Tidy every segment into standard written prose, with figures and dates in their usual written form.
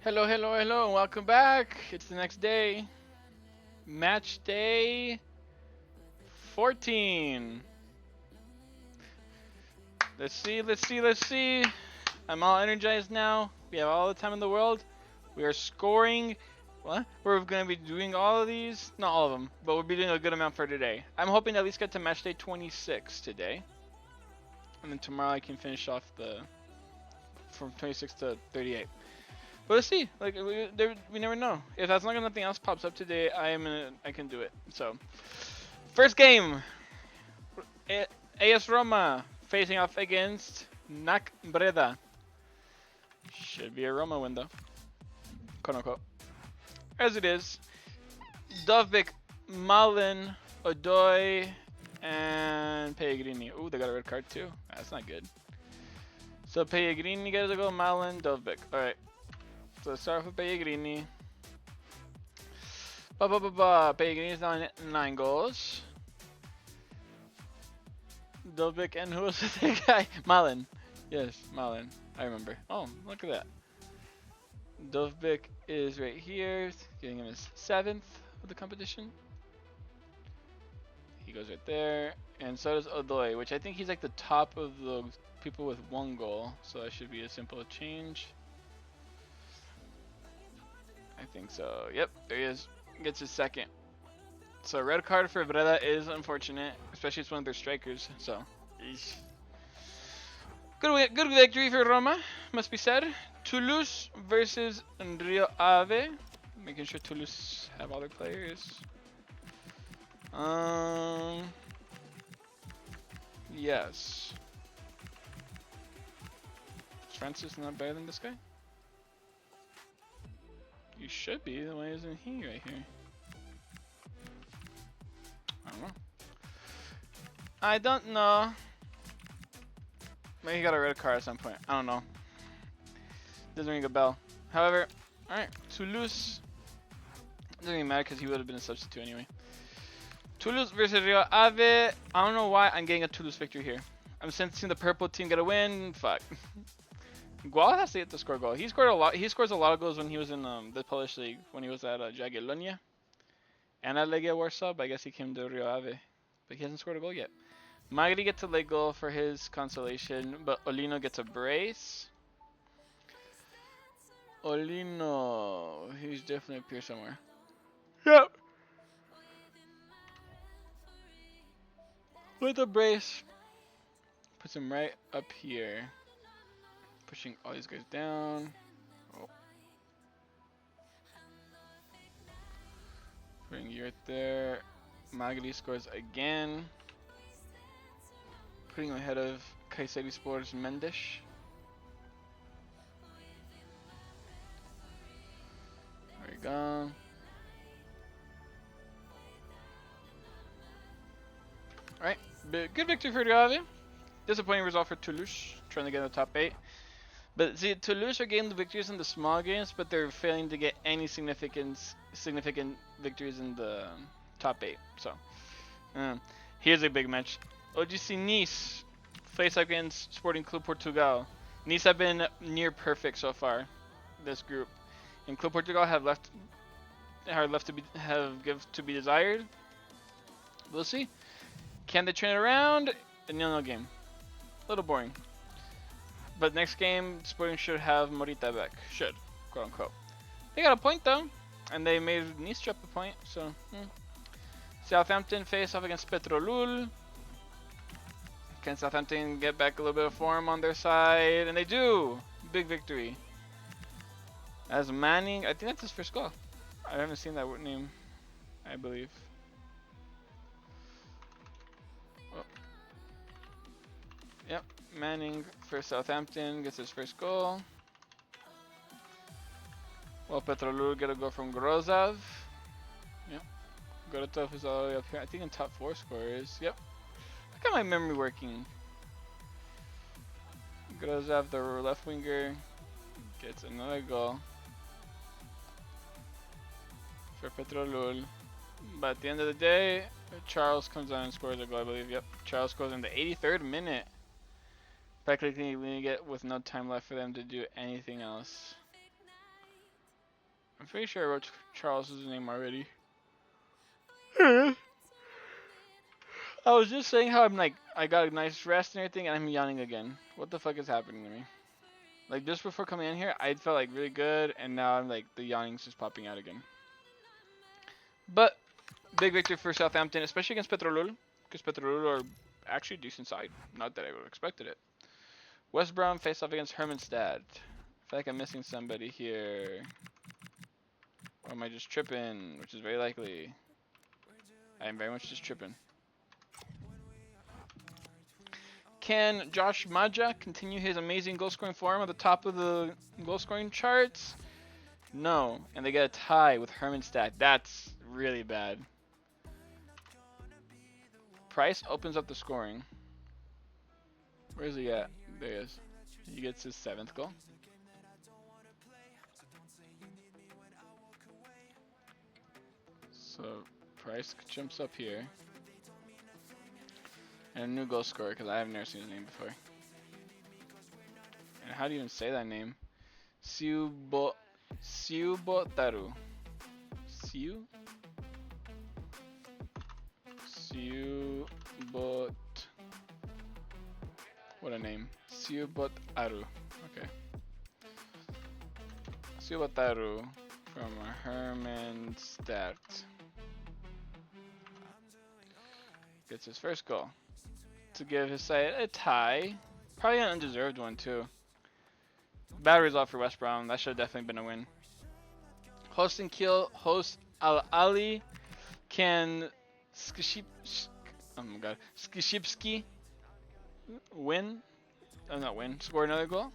Hello, hello, hello, and welcome back. It's the next day. Match day 14. Let's see, let's see, let's see. I'm all energized now. We have all the time in the world. We are scoring. What? We're going to be doing all of these. Not all of them, but we'll be doing a good amount for today. I'm hoping to at least get to match day 26 today. And then tomorrow I can finish off the from 26 to 38. But let's see. Like we never know. If as long as nothing else pops up today, I can do it. So, first game, AS Roma facing off against NAC Breda. Should be a Roma win though, quote unquote. As it is, Dovbik, Malin, Odoi, and Pellegrini. Ooh, they got a red card too. That's not good. So Pellegrini gets a go. Malin, Dovbik. All right. So let's start off with Pellegrini. Pellegrini's now 9 goals. Dovbik and who was the guy? Malin. Yes, Malin. I remember. Oh, look at that. Dovbik is right here, getting him his 7th of the competition. He goes right there. And so does Odoi, which I think he's like the top of the people with 1 goal. So that should be a simple change. I think so. Yep, there he is. Gets his 2nd. So red card for Breda is unfortunate, especially it's one of their strikers. So, eesh. Good victory for Roma, must be said. Toulouse versus Rio Ave. Making sure Toulouse have all their players. Yes. Is Francis not better than this guy? You should be. Why isn't he right here? I don't know. I don't know. Maybe he got a red card at some point. I don't know. Doesn't ring a bell. However, alright. Toulouse. Doesn't even matter because he would have been a substitute anyway. Toulouse versus Rio Ave. I don't know why I'm getting a Toulouse victory here. I'm sensing the purple team get a win. Fuck. Gual has to get the score goal. He scored a lot. He scores a lot of goals when he was in the Polish league. When he was at Jagiellonia and at Legia Warsaw. But I guess he came to Rio Ave, but he hasn't scored a goal yet. Magri gets a late goal for his consolation, but Olino gets a brace. Olino, he's definitely up here somewhere. Yep. With a brace, puts him right up here. Pushing all these guys down. Oh. Putting you right there. Magri scores again. Putting him ahead of Kayseri Sports Mendes. There we go. Alright, good victory for Rio Ave. Disappointing result for Toulouse, trying to get in the top 8. But see, Toulouse are getting the victories in the small games, but they're failing to get any significant victories in the top 8. So, here's a big match. OGC Nice face up against Sporting Club Portugal. Nice have been near perfect so far, this group, and Club Portugal have to be desired. We'll see. Can they turn it around? A 0-0 game. A little boring. But next game, Sporting should have Morita back. Should, quote unquote. They got a point though, and they made Nice drop a point. So, Southampton face off against Petrolul. Can Southampton get back a little bit of form on their side? And they do. Big victory. As Manning, I think that's his first goal. I haven't seen that name, I believe. Oh. Yep, Manning for Southampton gets his first goal. Well, Petrolul get a goal from Grozov. Yep, Grozov is all the way up here. I think in top 4 scorers. Yep. Look at my memory working. Grozov, the left winger, gets another goal for Petrolul. But at the end of the day, Charles comes on and scores a goal, I believe. Yep, Charles scores in the 83rd minute. Practically leading it with no time left for them to do anything else. I'm pretty sure I wrote Charles' name already. I was just saying how I'm like, I got a nice rest and everything, and I'm yawning again. What the fuck is happening to me? Like, just before coming in here, I felt like really good, and now I'm like, the yawning's just popping out again. But, big victory for Southampton, especially against Petrolul, because Petrolul are actually a decent side. Not that I would have expected it. West Brom face off against Hermannstad. I feel like I'm missing somebody here. Or am I just tripping, which is very likely. I am very much just tripping. Can Josh Maja continue his amazing goal-scoring form at the top of the goal-scoring charts? No, and they get a tie with Hermannstad. That's really bad. Price opens up the scoring. Where is he at? There he is. He gets his 7th goal. So Price jumps up here. And a new goal scorer, because I have never seen his name before. And how do you even say that name? Siubotaru. Siu? Siubot. What a name. Siubotaru. Okay. Siubotaru from Hermannstad. Gets his first goal to give his side a tie. Probably an undeserved one too. Bad result for West Brom. That should have definitely been a win. Host and Kiel host Al Ali can Skishipski win. Not win. Score another goal.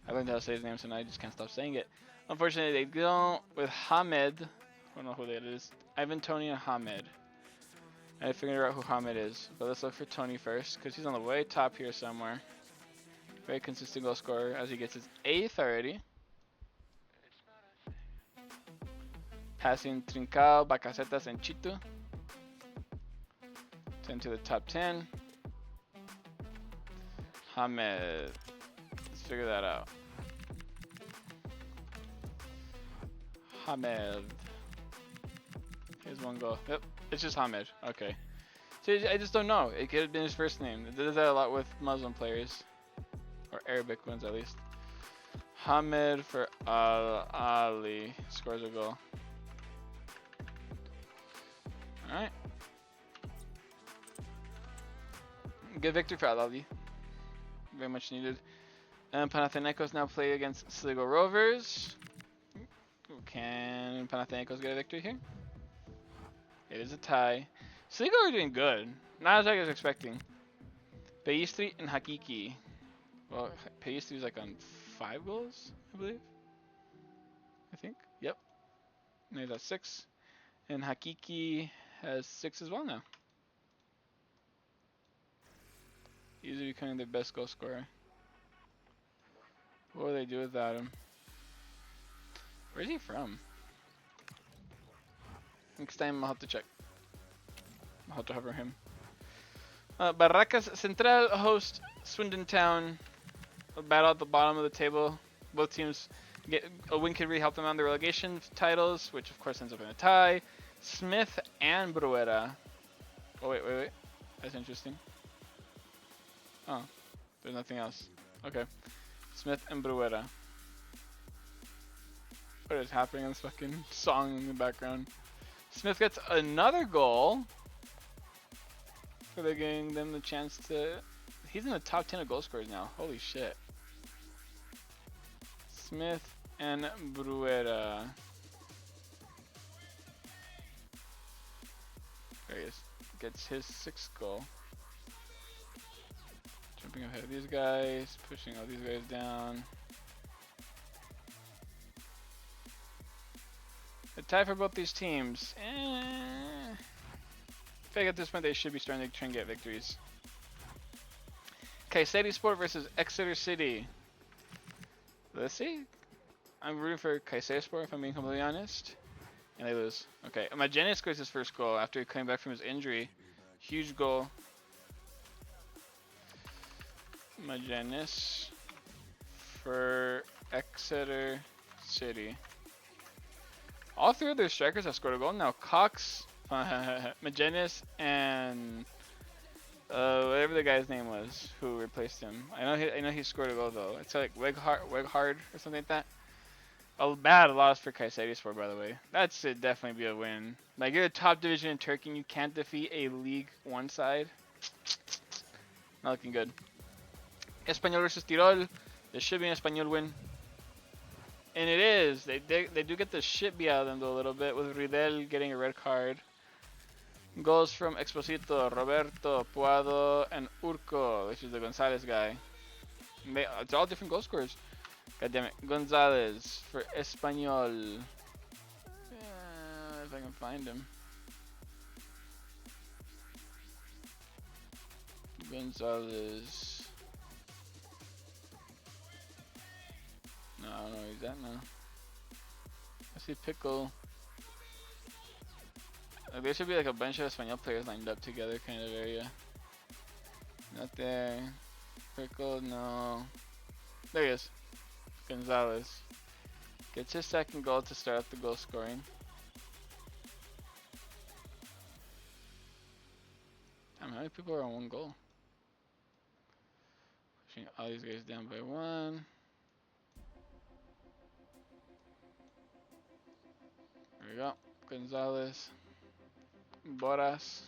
I learned how to say his name, so now I just can't stop saying it. Unfortunately, they don't with Hamed. I don't know who that is. Ivan, Tony, and Hamed. I figured out who Hamed is, but let's look for Tony first, because he's on the way top here somewhere. Very consistent goal scorer as he gets his 8th already. Passing Trincao, Bacacetas, and Chitu. 10 to the top 10. Hamed. Let's figure that out. Hamed. Here's one goal. Yep, it's just Hamed. Okay. So I just don't know. It could have been his first name. It does that a lot with Muslim players. Or Arabic ones at least. Hamed for Al Ali scores a goal. Alright. Good victory for Al Ali. Very much needed. And Panathinaikos now play against Sligo Rovers. Can Panathinaikos get a victory here? It is a tie. Sligo are doing good. Not as I was expecting. Peistri and Hakiki. Well, Paistri's like on 5 goals, I believe. I think. Yep. And he's at 6. And Hakiki has 6 as well now. He's becoming their best goal scorer. What will they do without him? Where's he from? Next time I'll have to check. I'll have to hover him. Barracas Central host Swindon Town. A battle at the bottom of the table. Both teams get a win could really help them on the relegation titles, which of course ends up in a tie. Smith and Bruera. Oh wait. That's interesting. Oh, there's nothing else. Okay. Smith and Bruera. What is happening on this fucking song in the background? Smith gets another goal. For they're giving them the chance to... He's in the top 10 of goal scorers now. Holy shit. Smith and Bruera. There he is. Gets his 6th goal. Jumping ahead of these guys. Pushing all these guys down. A tie for both these teams. I think at this point they should be starting to try and get victories. Kayseri Sport versus Exeter City. Let's see. I'm rooting for Kayseri Sport if I'm being completely honest. And they lose. Okay. Magenis scores his first goal after he came back from his injury. Huge goal. Magenis for Exeter City. All three of their strikers have scored a goal now. Cox, Magenis, and whatever the guy's name was who replaced him. I know he scored a goal though. It's like Weghard or something like that. A bad loss for Kayserispor, by the way. That should definitely be a win. Like, you're a top division in Turkey and you can't defeat a League 1 side. Not looking good. Espanyol versus Tirol. This should be an Espanyol win. And it is. They do get the shit beat out of them though a little bit, with Ridel getting a red card. Goals from Exposito, Roberto, Puado, and Urco, which is the Gonzalez guy. It's all different goal scorers. God damn it. Gonzalez for Espanyol. If I can find him. Gonzalez. No, I don't know where he's at now. I see Pickle. There should be like a bunch of Espanyol players lined up together kind of area. Not there. Pickle, no. There he is. Gonzalez. Gets his second goal to start off the goal scoring. Damn, how many people are on one goal? Pushing all these guys down by one. There we go. Gonzalez. Boras.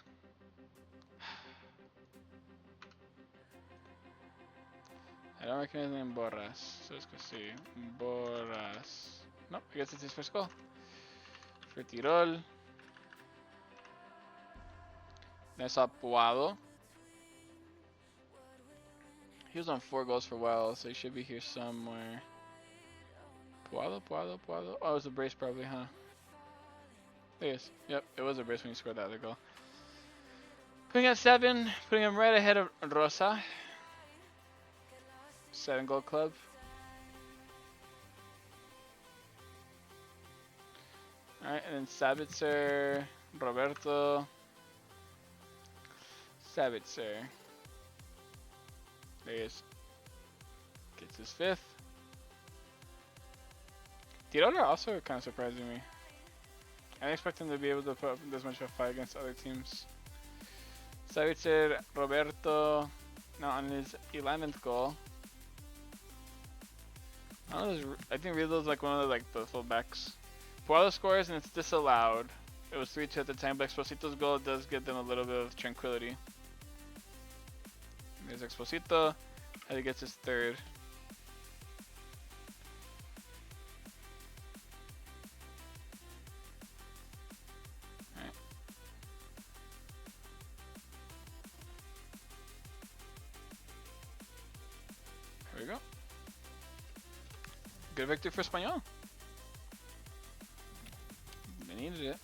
I don't recognize the name Boras, so let's go see. Boras. Nope, I guess it's his first goal. For Tirol. Then I saw Puado. He was on 4 goals for a while, so he should be here somewhere. Puado. Oh, it was a brace probably, huh? There he is. Yep, it was a brace when he scored that other goal. Putting at 7, putting him right ahead of Rosa. 7 goal club. Alright, and then Sabitzer, Roberto. Sabitzer. There he is. Gets his 5th. Tirol are also kind of surprising me. I didn't expect him to be able to put up this much of a fight against other teams. Savitzer, Roberto, now on his 11th goal. I think Rizzo's like one of the fullbacks. Puado scores and it's disallowed. It was 3-2 at the time, but Exposito's goal does give them a little bit of tranquility. There's Exposito, as he gets his 3rd. There we go. Good victory for Espanyol. They needed it.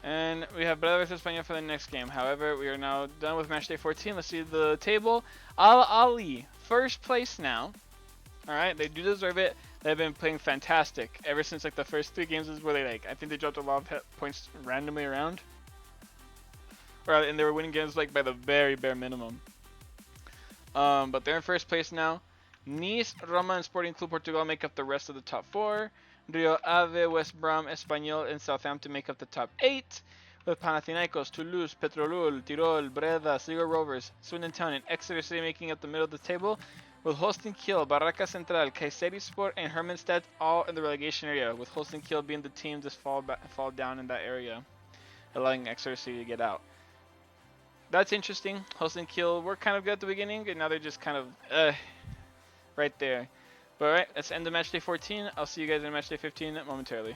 And we have Brother vs Espanyol for the next game. However, we are now done with Matchday 14. Let's see the table. Al Ali, first place now. Alright, they do deserve it. They've been playing fantastic ever since like the first 3 games is where they I think they dropped a lot of points randomly around. And they were winning games like by the very bare minimum. But they're in first place now. Nice, Roma, and Sporting Club Portugal make up the rest of the top 4. Rio Ave, West Brom, Espanyol, and Southampton make up the top 8. With Panathinaikos, Toulouse, Petrolul, Tirol, Breda, Sligo Rovers, Swindon Town, and Exeter City making up the middle of the table. With Holstein Kiel, Barraca Central, Kayserispor, and Hermannstadt all in the relegation area. With Holstein Kiel being the team to fall down in that area, allowing Exeter City to get out. That's interesting. Holstein Kiel were kind of good at the beginning, and now they're just kind of right there. But alright, let's end the Matchday 14. I'll see you guys in Matchday 15 momentarily.